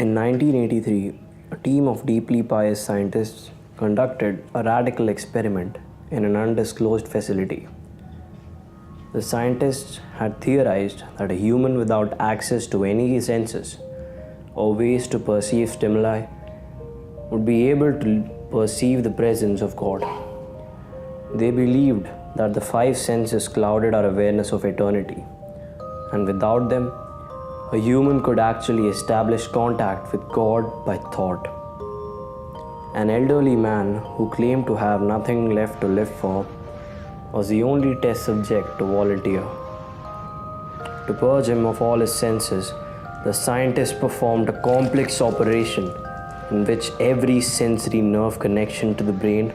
In 1983, a team of deeply pious scientists conducted a radical experiment in an undisclosed facility. The scientists had theorized that a human without access to any senses or ways to perceive stimuli would be able to perceive the presence of God. They believed that the five senses clouded our awareness of eternity, and without them, a human could actually establish contact with God by thought. An elderly man who claimed to have nothing left to live for was the only test subject to volunteer. To purge him of all his senses, the scientists performed a complex operation in which every sensory nerve connection to the brain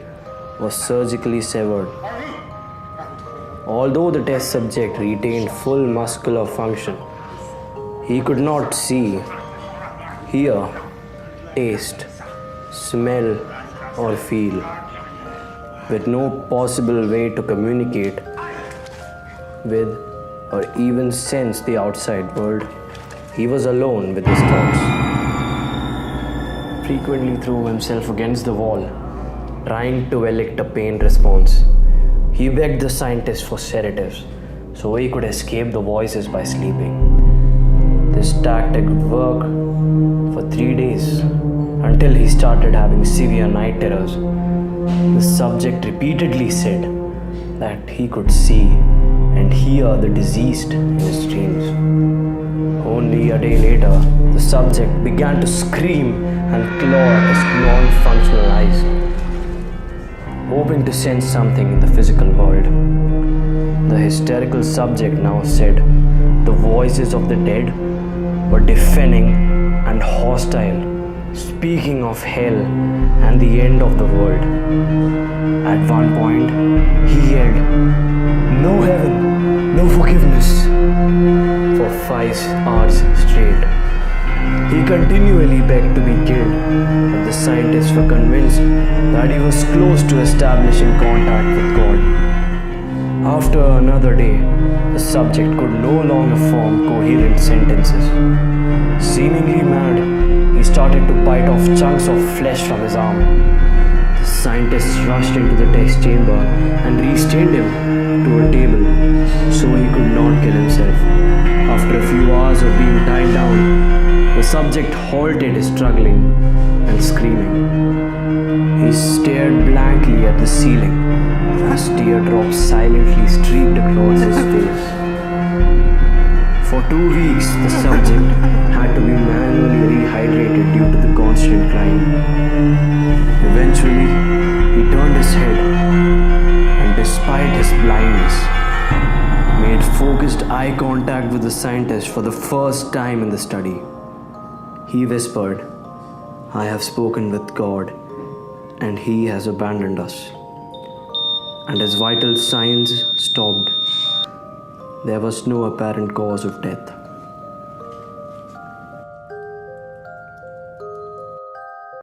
was surgically severed. Although the test subject retained full muscular function, he could not see, hear, taste, smell, or feel. With no possible way to communicate with or even sense the outside world, he was alone with his thoughts. Frequently threw himself against the wall, trying to elicit a pain response. He begged the scientists for sedatives so he could escape the voices by sleeping. This tactic would work for 3 days until he started having severe night terrors. The subject repeatedly said that he could see and hear the deceased in his dreams. Only a day later, the subject began to scream and claw at his non-functional eyes, hoping to sense something in the physical world. The hysterical subject now said the voices of the dead were deafening and hostile, speaking of hell and the end of the world. At one point, he yelled, "No heaven, no forgiveness," for 5 hours straight. He continually begged to be killed, but the scientists were convinced that he was close to establishing contact with God. After another day, the subject could no longer form coherent sentences. Seemingly mad, he started to bite off chunks of flesh from his arm. The scientists rushed into the test chamber and restrained him to a table so he could not kill himself. After a few hours of being tied down, the subject halted his struggling and screaming. He stared blankly at the ceiling as teardrops silently streaked across his face. For 2 weeks, the subject had to be manually rehydrated due to the constant crying. Eventually, he turned his head and, despite his blindness, made focused eye contact with the scientist for the first time in the study. He whispered, "I have spoken with God, and He has abandoned us." And his vital signs stopped. There was no apparent cause of death.